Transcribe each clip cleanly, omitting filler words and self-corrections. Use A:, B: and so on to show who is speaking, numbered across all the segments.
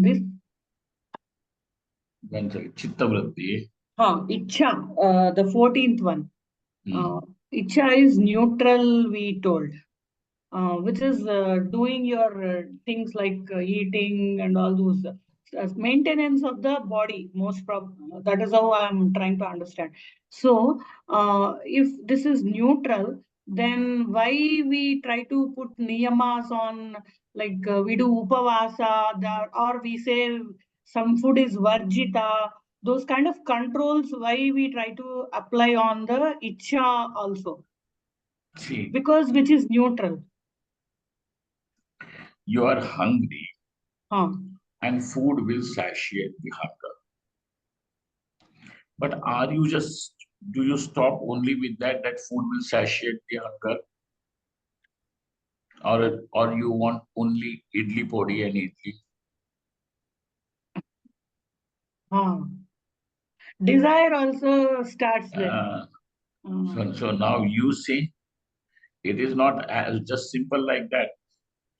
A: This
B: One second. Chitta vritti.
A: Icha, the 14th one.
B: Hmm.
A: Uh, Icha is neutral, we told, which is doing your things like eating and all those maintenance of the body. That is how I'm trying to understand. So, if this is neutral, then why we try to put niyamas on, like we do upavasa, or we say some food is varjita, those kind of controls, why we try to apply on the icha also,
B: See,
A: because which is neutral.
B: you are hungry
A: Huh.
B: and food will satiate the hunger. But do you stop only with that, that food will satiate the hunger? Or you want only idli podi and idli?
A: Huh. Desire also starts there.
B: Uh,
A: Uh,
B: so now you see, it is not as just simple like that.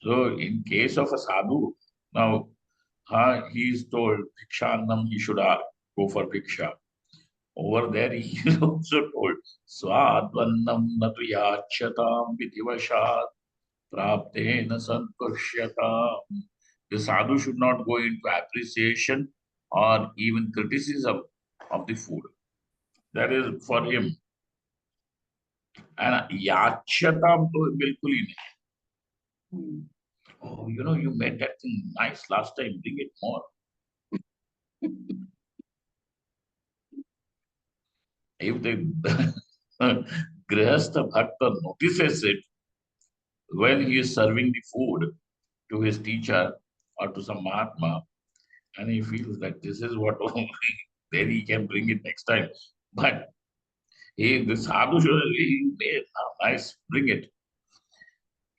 B: So in case of a sadhu, now he is told Bhikshannam, he should go for Bhiksha. Over there, he is also told Swadvannam natu yachatam vidivashat praptena santushyatam. The sadhu should not go into appreciation or even criticism of the food. That is for him. And yachatam to bilkul hi nahi.
A: hmm.
B: Oh, you made that thing nice last time. Bring it more. If the Grihastha Bhakta notices it when he is serving the food to his teacher or to some Mahatma, and he feels that this is what only, then he can bring it next time. But the sadhu should he made nice, bring it.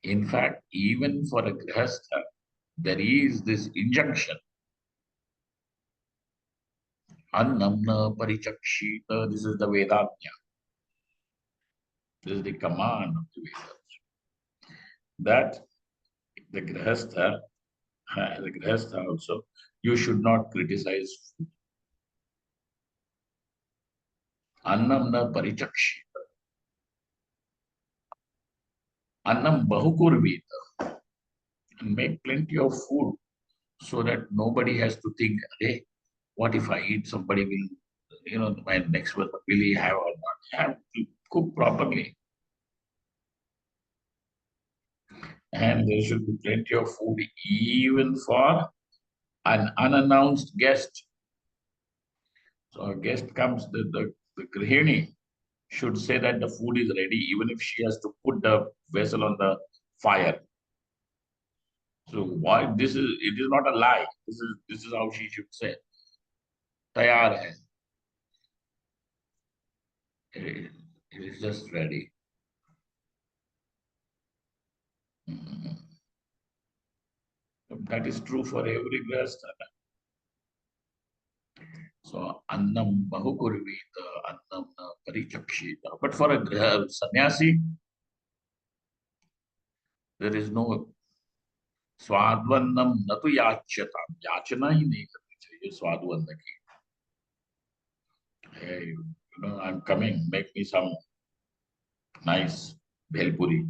B: In fact, even for a Grihastha, there is this injunction. Annamna parichakshita. This is the Vedanya. This is the command of the Vedas. That the Grihastha also, you should not criticize. Annam na parichakshita. Annam bahukurvita. And make plenty of food so that nobody has to think, hey, what if I eat? Somebody will, my next one, will he have or not? Have to cook properly. And there should be plenty of food even for an unannounced guest. So a guest comes, the grihini should say that the food is ready, even if she has to put the vessel on the fire. So why it is not a lie. This is how she should say. Tayar hai. It is just ready. Mhm. That is true for every grihastha. So annam bahukurvita, annam na parichakshita. But for a sannyasi, there is no स्वादवन्नम न तो याच्यता याचना ही नहीं करनी चाहिए स्वादवन्न की. Hey, I'm coming, make me some nice bhelpuri.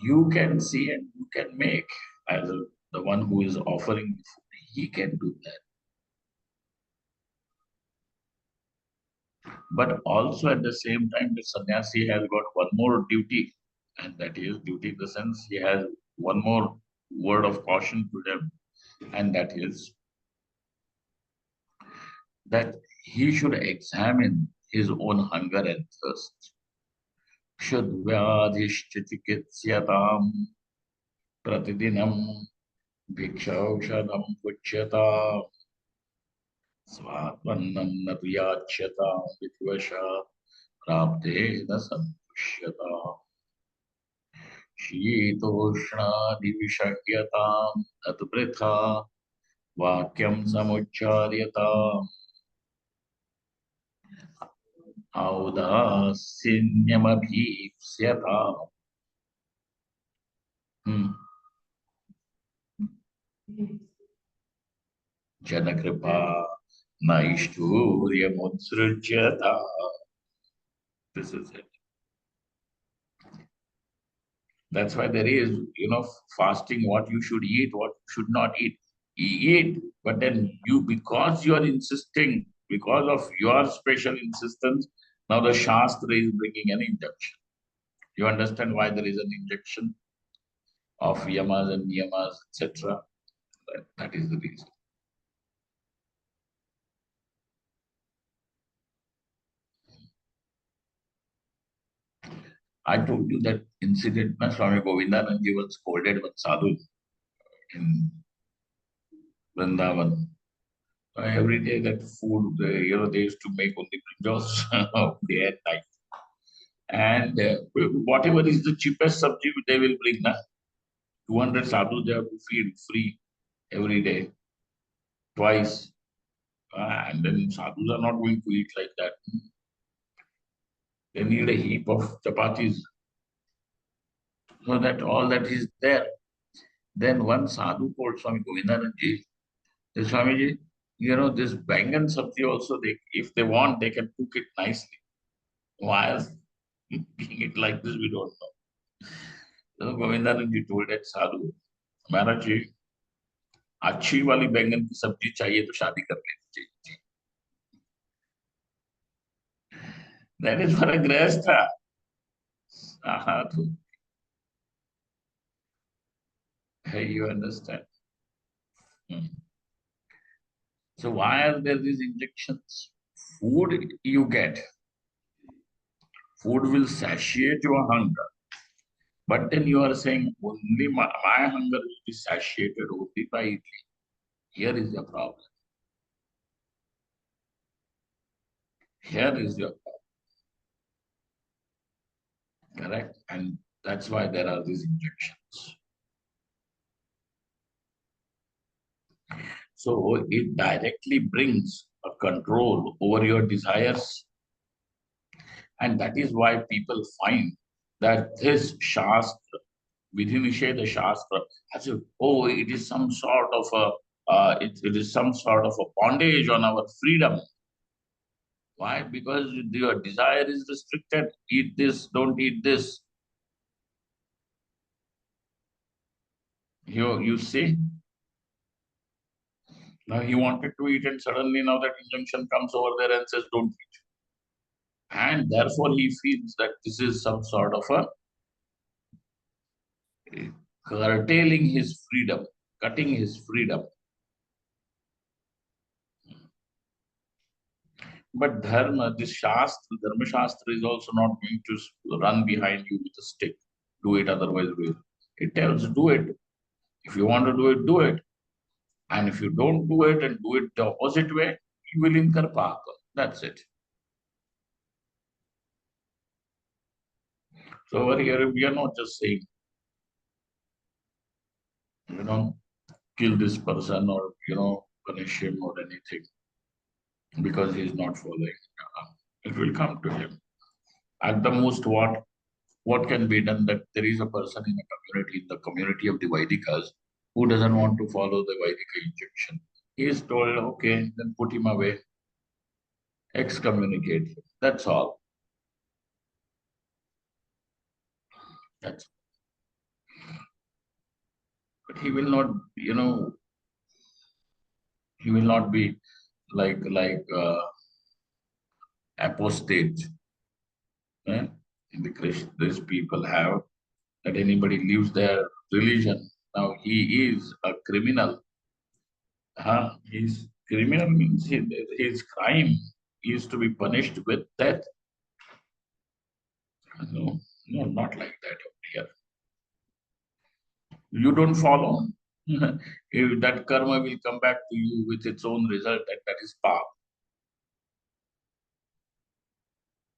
B: You can see and you can make as the one who is offering the food. He can do that. But also at the same time, the sannyasi has got one more duty, and that is duty in the sense he has one more word of caution to them, and that is that he should examine his own hunger and thirst. Kshudvyadhishchitikitsyataam pratidinam bhikshaushadam puchyataam svatmannam natuyachyataam vitvasha praptena santushyataam शीतोष्णादिविषह्यताम् तत्पृथा वाक्यं समुच्चार्यताम्. औदासीन्यमभीप्स्यता जनकृपा नैष्ठुर्यमुत्सृज्यता. This is it. That's why there is, fasting, what you should eat, what you should not eat. Eat, but then you, because you are insisting, because of your special insistence, now the Shastra is bringing an injunction. You understand why there is an injection of yamas and niyamas, etc. That is the reason. I told you that incident, na Swami Govindanand was scolded one sadhu in Vrindavan. Every day that food, they used to make only brinjals day and night. And whatever is the cheapest subject they will bring, na 200 sadhus they have to feed free every day, twice. And then sadhus are not going to eat like that. They need a heap of chapatis so that all that is there. Then one sadhu called Swami Govindanandji, the Swamiji, this bangan sabji also, if they want, they can cook it nicely. Why else cooking it like this, we don't know. So Govindanandji told that sadhu, Maharaj ji, अच्छी वाली बैंगन की सब्जी चाहिए तो शादी कर लेनी चाहिए. That is for a grahastha. तो hey, you understand? Hmm. So why are there these injections? Food you get. Food will satiate your hunger. But then you are saying only my hunger will be satiated only by idli. Here is the problem. Here is your problem. Correct? And that's why there are these injections. So it directly brings a control over your desires. And that is why people find that this Shastra, Vidhi Shastra, as if, oh, it is some sort of it is some sort of a bondage on our freedom. Why? Because your desire is restricted. Eat this, don't eat this. You see, now he wanted to eat, and suddenly now that injunction comes over there and says, don't eat. And therefore he feels that this is some sort of a curtailing his freedom, cutting his freedom. But dharma, this shastra, dharma shastra is also not going to run behind you with a stick. Do it, otherwise will. It tells, do it. If you want to do it, do it. And if you don't do it and do it the opposite way, you will incur papa. That's it. So over here, we are not just saying, you know, kill this person or, punish him or anything because he is not following. It will come to him. At the most, what can be done, that there is a person in the community of the Vaidikas, who doesn't want to follow the Vaidika injunction. He is told, okay, then put him away, excommunicate him. That's all. That's But he will not, he will not be like apostate. Eh? In the Krishna, these people have that anybody leaves their religion. Now he is a criminal. He's criminal means his crime is to be punished with death. No, no, not like that over here. You don't follow. If that karma will come back to you with its own result, and that is path.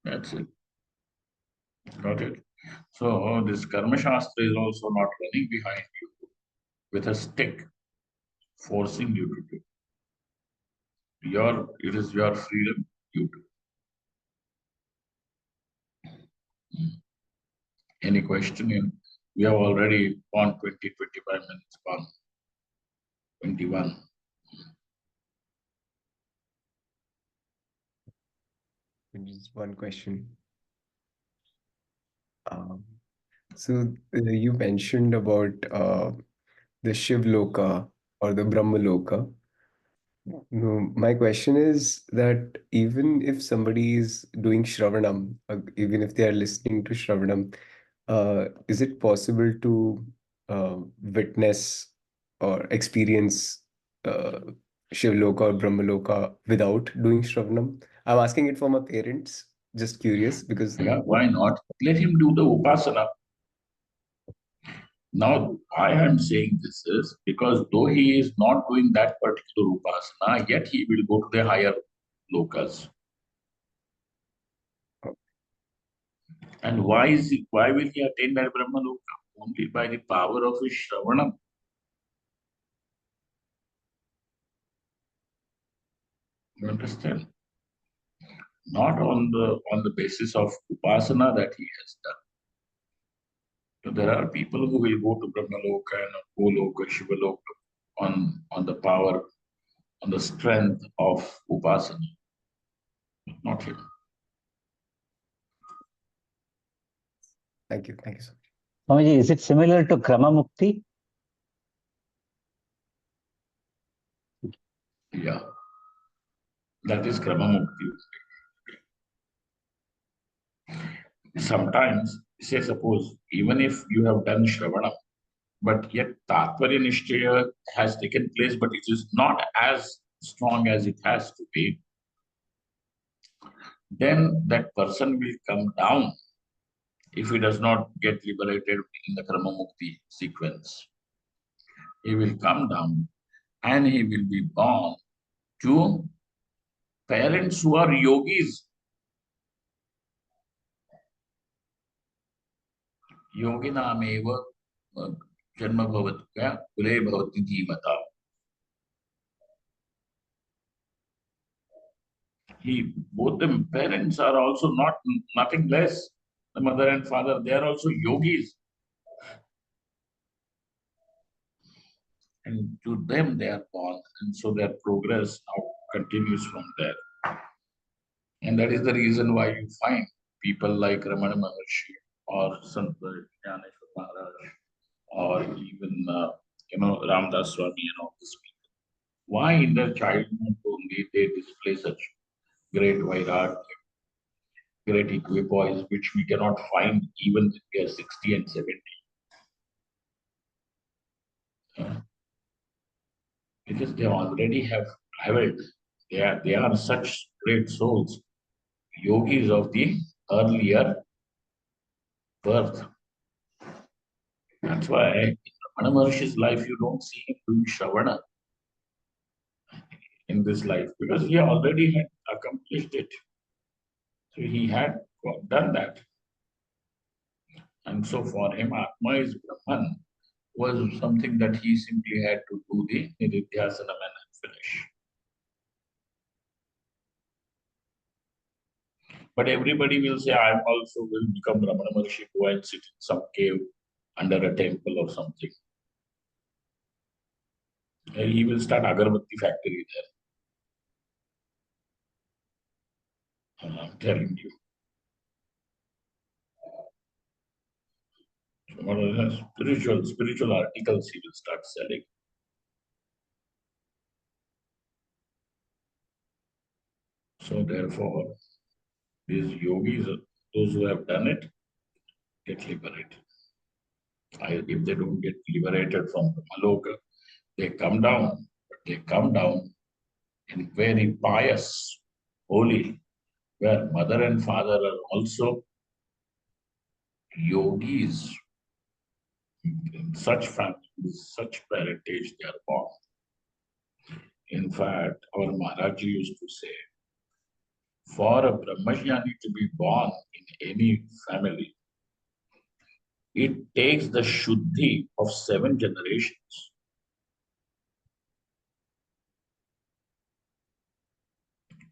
B: That's it. Got it. So this karma shastra is also not running behind you with a stick, forcing you to do. It is your freedom. You do. Any question? We have already gone 20, 25 minutes, gone 21.
C: Just one question. So you mentioned about the Shiv Loka or the Brahma Loka. No, my question is that even if somebody is doing Shravanam, even if they are listening to Shravanam, is it possible to witness or experience uh, Shivloka or Brahmaloka without doing Shravanam? I'm asking it for my parents, just curious because
B: Yeah, why not? Let him do the upasana. Now, why I'm saying this is because though he is not doing that particular upasana, yet he will go to the higher lokas. And why will he attain that Brahma loka? Only by the power of his Shravanam. You understand? Not on the basis of upasana that he has done. So there are people who will go to Brahmaloka and Goloka, Shivaloka on the power, on the strength of upasana, not him.
C: thank you so much.
D: Swamiji, is it similar to Krama Mukti?
B: Yeah, that is Krama Mukti. Sometimes, say suppose, even if you have done Shravana, but yet Tatparya Nishchaya has taken place, but it is not as strong as it has to be, then that person will come down if he does not get liberated in the Krama Mukti sequence. He will come down and he will be born to parents who are yogis. Yoginameva janma bhavatya kule bhavati dhimata. Both the parents are also nothing less. The mother and father, they are also yogis. And to them they are born. And so their progress now continues from there. And that is the reason why you find people like Ramana Maharshi or Sant Jnaneshwar Maharaj or even Ramdas Swami and all these people. Why in their childhood only they display such great vairagya, great equipoise, which we cannot find even when they are 60 and 70. Because they already have traveled. They are such great souls, yogis of the earlier birth. That's why in Ramana Maharshi's life, you don't see him doing Shravana in this life because he already had accomplished it. So he had done that. And so for him, Atma is Brahman was something that he simply had to do the Nididhyasanam and finish. But everybody will say, I also will become Ramana Maharshi, go and sit in some cave under a temple or something. He will start Agarbatti factory there. I'm telling you. Spiritual articles he will start selling. So therefore, these yogis, those who have done it, get liberated. If they don't get liberated from the Maloka, they come down, but they come down in very pious, holy, where mother and father are also yogis. In such families, such parentage, they are born. In fact, our Maharaji used to say, for a Brahmajnani to be born in any family, it takes the Shuddhi of 7 generations.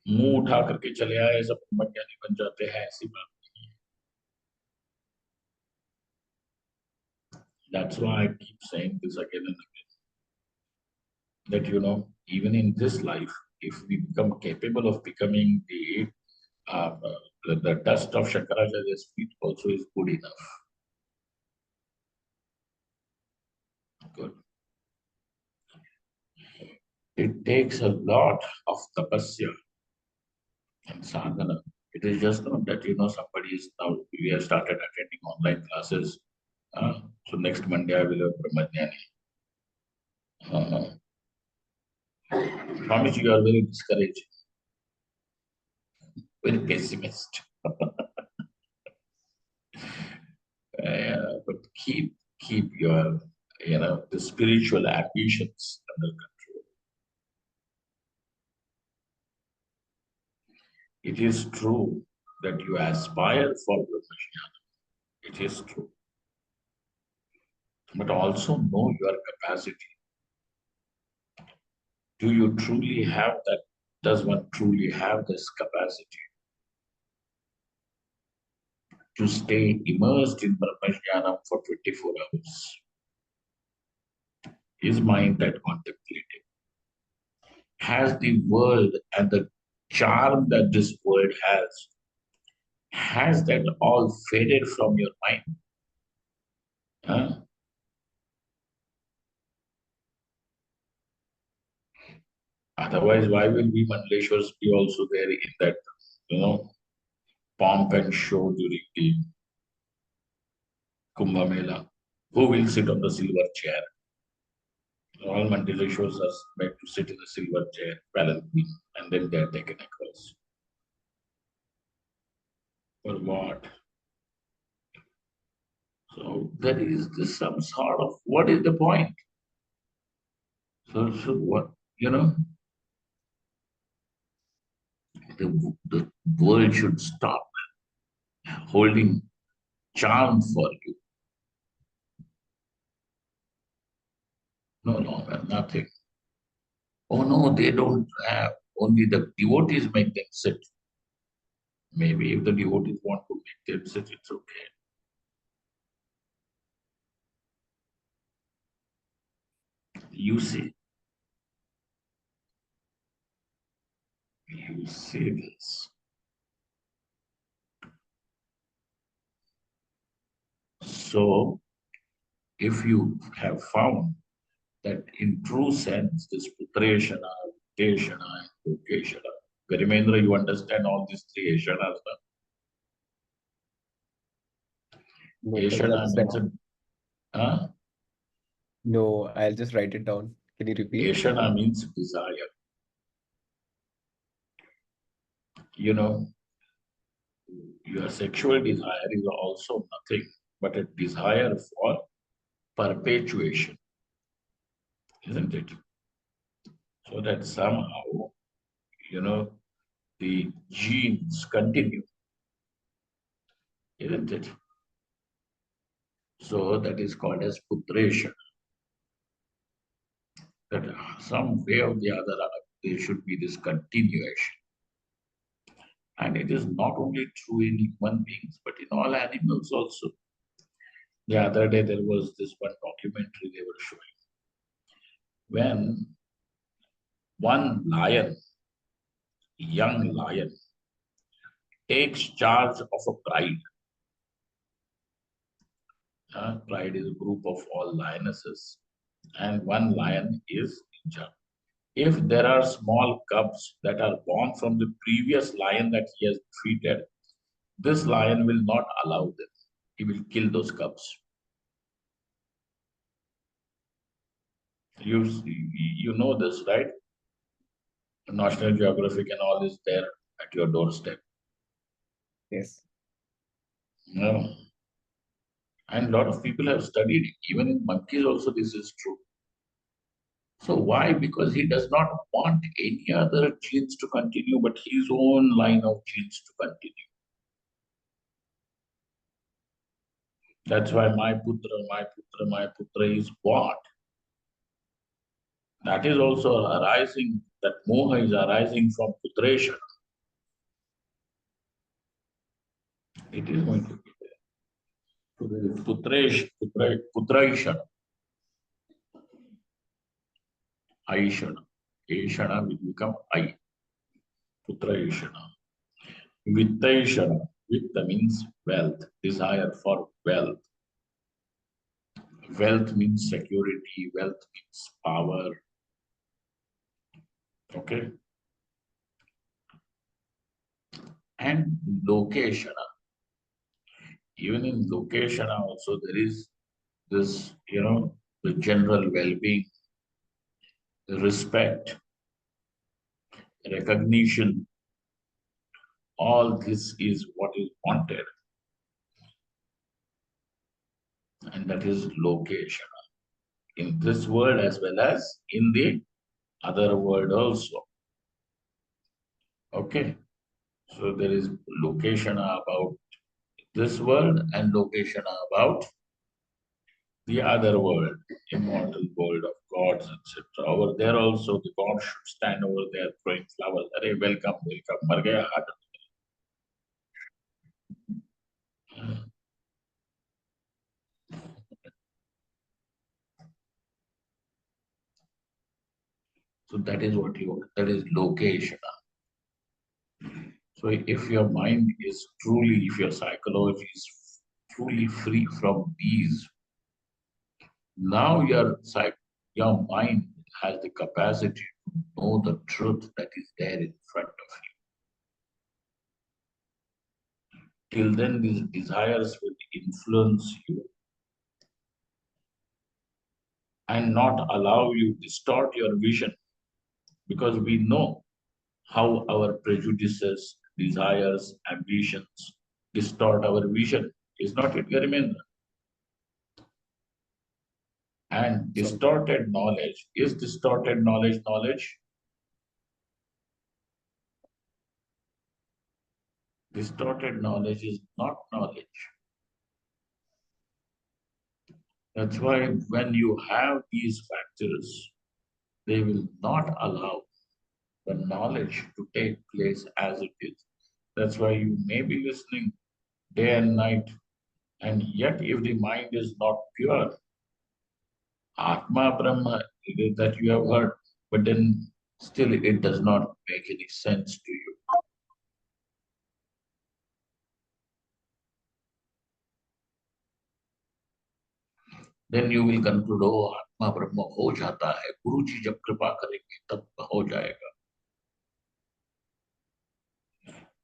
B: मुंह उठा करके चले आए सब ब्रह्मज्ञानी बन जाते हैं, ऐसी बात नहीं है. That's why I keep saying this again and again. That, even in this life, if we become capable of becoming the dust of Shankaracharya's feet also is good enough. Good. It takes a lot of tapasya and sadhana. It is just not that, somebody is now, we have started attending online classes. So next Monday I will have Brahmajnani. Swamiji, you are very discouraging, very pessimist. But keep your, the spiritual ambitions under control. It is true that you aspire for Brahmajnana. It is true. But also know your capacity. Do you truly have that? Does one truly have this capacity to stay immersed in Brahmajnana for 24 hours? Is mind that contemplating? Has the world and the charm that this world has that all faded from your mind? Huh? Otherwise, why will we Mandaleshwars be also there in that, pomp and show during the Kumbh Mela? Who will sit on the silver chair? All Mandaleshwars are made to sit in a silver chair, palanquin, and then they are taken across. For what? So there is this some sort of, what is the point? So what, the world should stop holding charm for you. No, nothing. Oh no, they don't have. Only the devotees make them sit. Maybe if the devotees want to make them sit, it's okay. You see this. So, if you have found that in true sense, this Putreshana, Teshana, and Lokeshana, Garimendra, you understand all these three Eshanas?
C: No,
B: Eshana means,
C: No, I'll just write it down. Can you repeat?
B: Eshana means desire. Your sexual desire is also nothing but a desire for perpetuation, isn't it? So that somehow, the genes continue, isn't it? So that is called as putration. That some way or the other, there should be this continuation. And it is not only true in human beings, but in all animals also. The other day, there was this one documentary they were showing. When one lion, young lion, takes charge of a pride. Pride is a group of all lionesses, and one lion is in charge. If there are small cubs that are born from the previous lion that he has defeated, this lion will not allow them. He will kill those cubs. You know this, right? National Geographic and all is there at your doorstep.
C: Yes.
B: No. And a lot of people have studied it. Even in monkeys also this is true. So why? Because he does not want any other genes to continue, but his own line of genes to continue. That's why my putra is what? That is also arising, that moha is arising from putresha. It is going to be there. Putraishana. Aishana. Aishana will become I. Putraishana. Vittaishana. Vitta means wealth, desire for wealth. Wealth means security, wealth means power. Okay. And Lokeshana. Even in Lokeshana also there is this, the general well-being, respect, recognition. All this is what is wanted. And that is Lokeshana. In this world as well as in the other world also. Okay. So there is Lokeshana about this world and Lokeshana about the other world, immortal world of gods, etc. Over there also, the god should stand over there throwing flowers. Arey, welcome, welcome. Mar gaya haat. So that is that is location. So if your mind is truly, if your psychology is truly free from these, now your mind has the capacity to know the truth that is there in front of you. Till then, these desires will influence you and not allow you distort your vision, because we know how our prejudices, desires, ambitions distort our vision. Is not it, Garimendra? And distorted knowledge, is distorted knowledge knowledge? Distorted knowledge is not knowledge. That's why when you have these factors, they will not allow the knowledge to take place as it is. That's why you may be listening day and night, and yet if the mind is not pure, Atma Brahma that you have heard, but then still it does not make any sense to you. Then you will conclude, oh, Atma Brahma ho jata hai. Guru ji jab kripa karenge, tab ho jayega.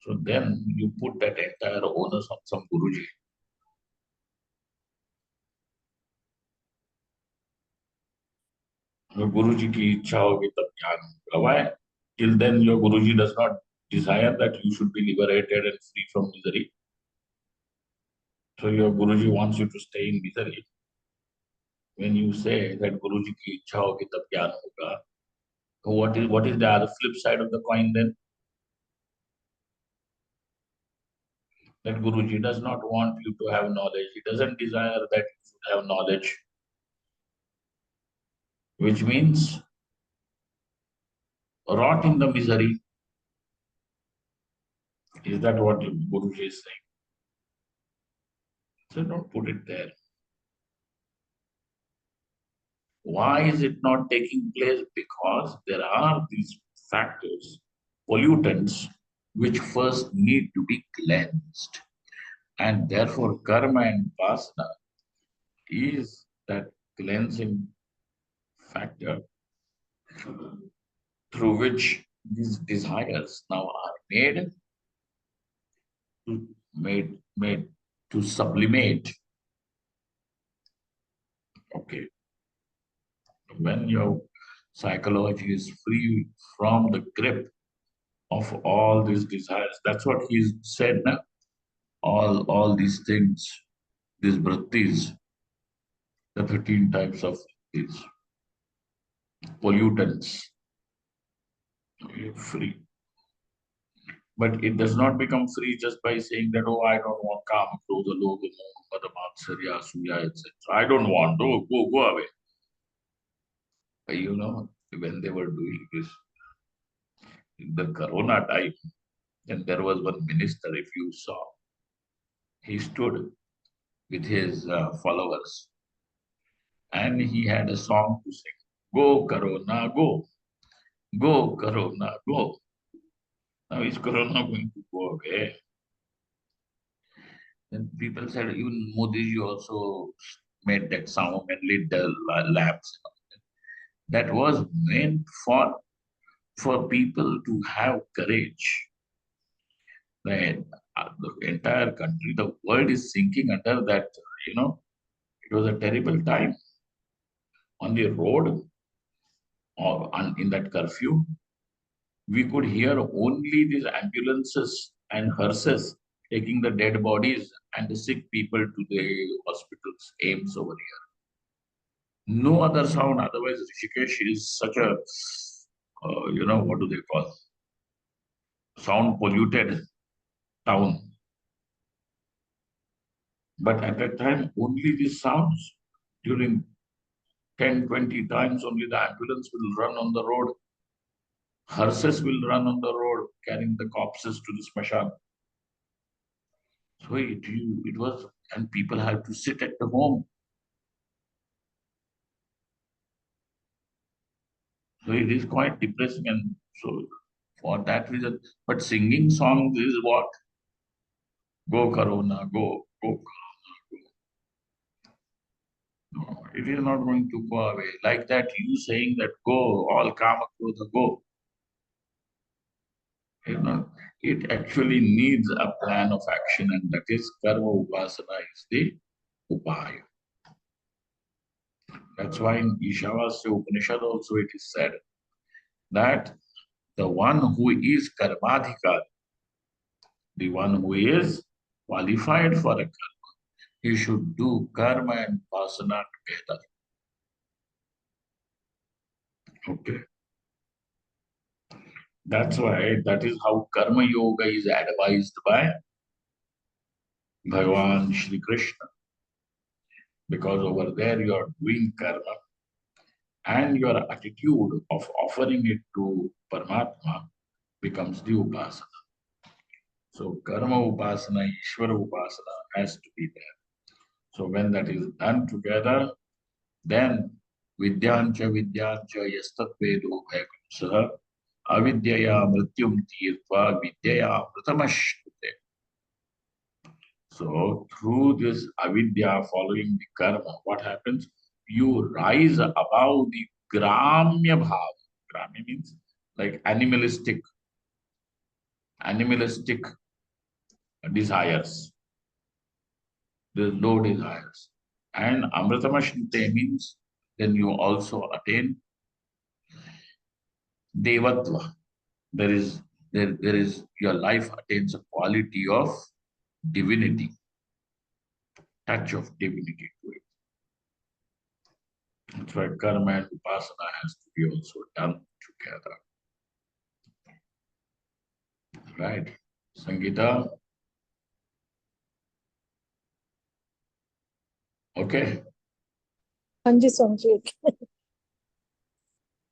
B: So then you put that entire onus on some Guruji. Your Guruji ki ichha hogi tab jnana hoga. Why? Till then your Guruji does not desire that you should be liberated and free from misery. So your Guruji wants you to stay in misery. When you say that Guruji ki ichha hogi tab jnana hoga, what is the other flip side of the coin then? That Guruji does not want you to have knowledge. He doesn't desire that you should have knowledge. Which means rot in the misery. Is that what Guruji is saying? So don't put it there. Why is it not taking place? Because there are these factors, pollutants, which first need to be cleansed. And therefore, karma and vasana is that cleansing factor through which these desires now are made to sublimate. Okay. When your psychology is free from the grip of all these desires, that's what he said, na? All these things, these vrittis, the 13 types of these pollutants, you're free. But it does not become free just by saying that, oh, I don't want kama, krodha, lobha, moha, mada, matsarya, asuya, etc. I don't want, oh, go away. When they were doing this, in the corona time, and there was one minister, if you saw, he stood with his followers, and he had a song to sing. Go Corona, go Corona, go. Now is Corona going to go away? Then people said, even Modi ji also made that sound and lit the lamps. That was meant for people to have courage. The entire country, the world is sinking under that, it was a terrible time on the road or in that curfew. We could hear only these ambulances and hearses taking the dead bodies and the sick people to the hospitals, aims over here. No other sound. Otherwise, Rishikesh is such a, what do they call? Sound polluted town. But at that time, only these sounds. During 10, 20 times, only the ambulance will run on the road. Hearses will run on the road, carrying the corpses to the smashan. So it was, and people had to sit at the home. So it is quite depressing, and so for that reason. But singing songs is what? Go Corona, go, go. No, it is not going to go away. Like that, you saying that go, all Kama Krodha, go. It actually needs a plan of action, and that is Karma Upasana is the Upaya. That's why in Ishavasya Upanishad also it is said that the one who is Karmadhikar, the one who is qualified for a karma, he should do karma and upasana together. Okay. That's why that is how karma yoga is advised by Bhagavan Shri Krishna. Because over there you are doing karma and your attitude of offering it to Paramatma becomes the upasana. So karma upasana, Ishvara upasana has to be there. So when that is done together, then vidyancha yastat vedo bhayam saha avidyaya mrityum tirtva vidyaya mritamashtute. So through this avidya, following the karma, what happens? You rise above the gramya bhav. Gramya means like animalistic desires. The low desires. And amritamashtute means then you also attain devatva. There is your life attains a quality of divinity, touch of divinity to it. That's why karma and upasana has to be also done together. Right? Sangeeta? Okay.
E: हाँ जी समझिए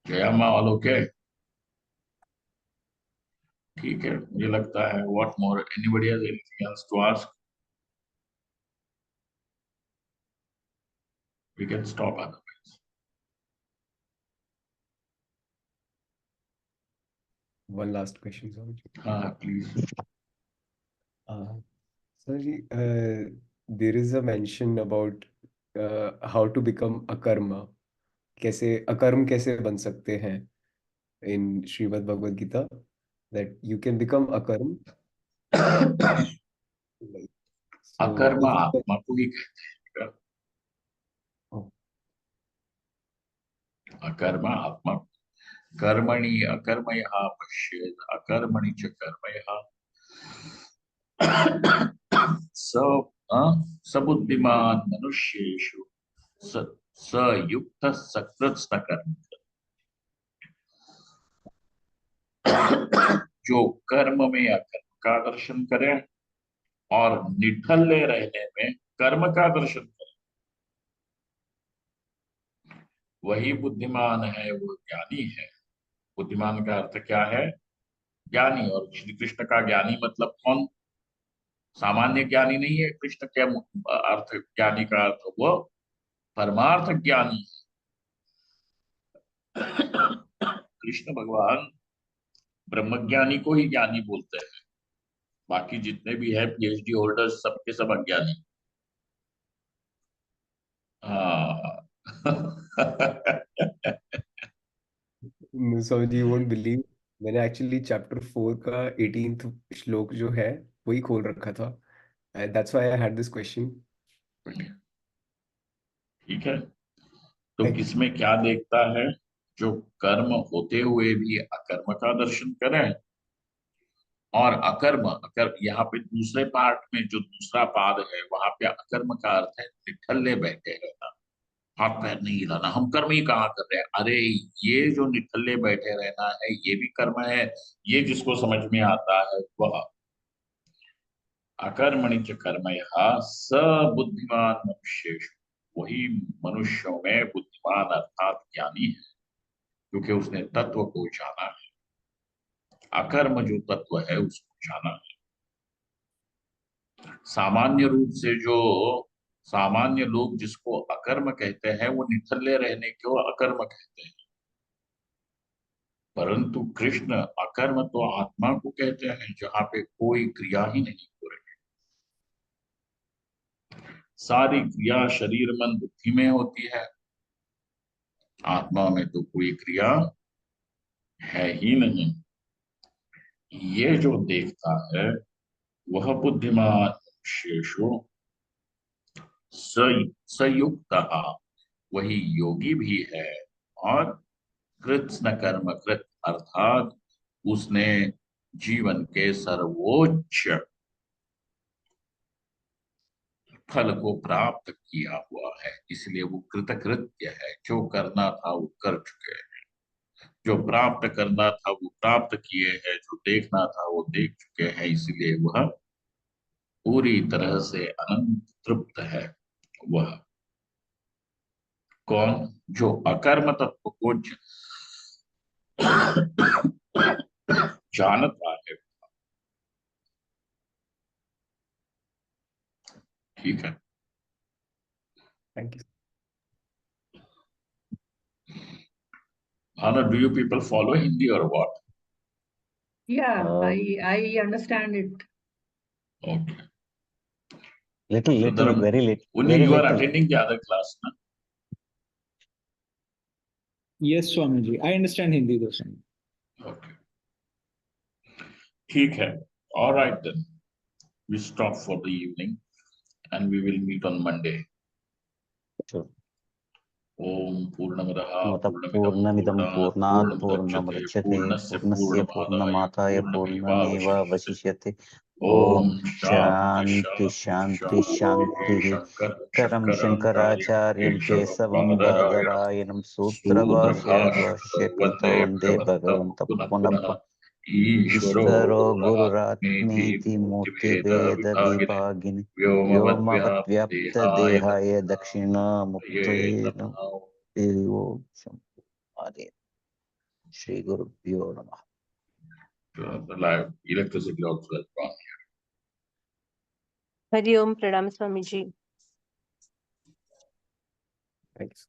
B: Jayama, all okay? ठीक है, मुझे लगता है what more? Anybody has anything else to ask? We can stop otherwise.
C: One last question, Swamiji.
B: Please.
C: Swamiji, there is a mention about how to become akarma. कैसे अकर्म कैसे बन सकते हैं in Srimad Bhagavad Gita, that you can become akarm. So
B: अकर्मा आत्मा को ही कहते हैं.
C: Oh.
B: अकर्मा आत्मा. कर्मणि अकर्मयः पश्येत् अकर्मणि च कर्मयः सबुद्धिमान मनुष्येषु स युक्त सकृत्स्न कर्म. जो कर्म में अकर्म का दर्शन करे और निठल्ले रहने में कर्म का दर्शन करे, वही बुद्धिमान है, वो ज्ञानी है. बुद्धिमान का अर्थ क्या है? ज्ञानी. और श्री कृष्ण का ज्ञानी मतलब कौन? सामान्य ज्ञानी नहीं है कृष्ण के अर्थ, ज्ञानी का अर्थ वो परमार्थ ज्ञानी है। कृष्ण भगवान ब्रह्मज्ञानी को ही ज्ञानी बोलते हैं, बाकी जितने भी है पीएचडी होल्डर्स सबके सब अज्ञानी। हाँ।
C: No, Swamiji, you won't believe, मैंने एक्चुअली चैप्टर 4 का 18th श्लोक जो है वही खोल रखा था, and that's why I had this question.
B: ठीक है, तो
C: Thank you.
B: किसमें क्या देखता है? जो कर्म होते हुए भी अकर्म का दर्शन करें, और अकर्म, यहाँ पे दूसरे पार्ट में जो दूसरा पाद है वहां पे अकर्म का अर्थ है निठल्ले बैठे रहना, हाथ पैर नहीं हिलाना, हम कर्म ही कहाँ कर रहे हैं। अरे ये जो निठल्ले बैठे रहना है ये भी कर्म है, ये जिसको समझ में आता है वह अकर्मणि च कर्मया स बुद्धिमान मनुष्येषु, वही मनुष्यों में बुद्धिमान अर्थात ज्ञानी है, क्योंकि उसने तत्व को जाना है। अकर्म जो तत्व है उसको जाना है। सामान्य रूप से जो सामान्य लोग जिसको अकर्म कहते हैं वो निठल्ले रहने को अकर्म कहते हैं, परंतु कृष्ण अकर्म तो आत्मा को कहते हैं जहां पे कोई क्रिया ही नहीं हो रही, सारी क्रिया शरीर मन बुद्धि में होती है, आत्मा में तो कोई क्रिया है ही नहीं। ये जो देखता है वह बुद्धिमान शेषो संयुक्त, वही योगी भी है, और कृत्स्न कर्म कृत अर्थात उसने जीवन के सर्वोच्च फल को प्राप्त किया हुआ है, इसलिए वो कृतकृत्य है। जो करना था वो कर चुके हैं, जो प्राप्त करना था वो प्राप्त किए हैं, जो देखना था वो देख चुके हैं, इसलिए वह पूरी तरह से अनंत तृप्त है। वह कौन? जो अकर्म तत्व को जानता है। ठीक है,
C: Thank you.
B: Hana, do you people follow Hindi or what?
A: Yeah,
D: Uh,
A: I understand it.
B: Okay.
D: little,
B: Sundaram,
D: very little,
B: only
D: very
B: you are
D: little.
B: attending the other class, na?
F: Yes, Swamiji. I understand Hindi though, Swami.
B: Okay. ठीक है. All right then. We stop for the evening and we will meet on Monday.
D: Sure.
B: ओम पूर्णमदः
D: पूर्णमिदं
B: पूर्णमिदं
D: पूर्णात्
B: पूर्णमुदच्यते
D: पूर्णमुदच्यते
B: पूर्णस्य
D: पूर्णस्य पूर्णमादाय
B: पूर्णमेवावशिष्यते।
D: पूर्णमेवावशिष्यते।
B: ओम
D: ॐ
B: शांति
D: शान्ति शान्ति
B: शांति
D: शान्तिः।
B: शंकर
D: करं शङ्कराचार्यं केशवं बादरायणं सूत्रभाष्यकृतो वन्दे भगवन्तः पुनः पुनः। ईश्वरो गुरुरात्मेति मूर्तिभेदविभागिनि व्योमवद्व्याप्तदेहाय दक्षिणामूर्तये नमः। श्री गुरुभ्यो नमः।
B: The live electricity also has gone.
E: Hari ओम प्रणाम स्वामी जी।
C: Thanks.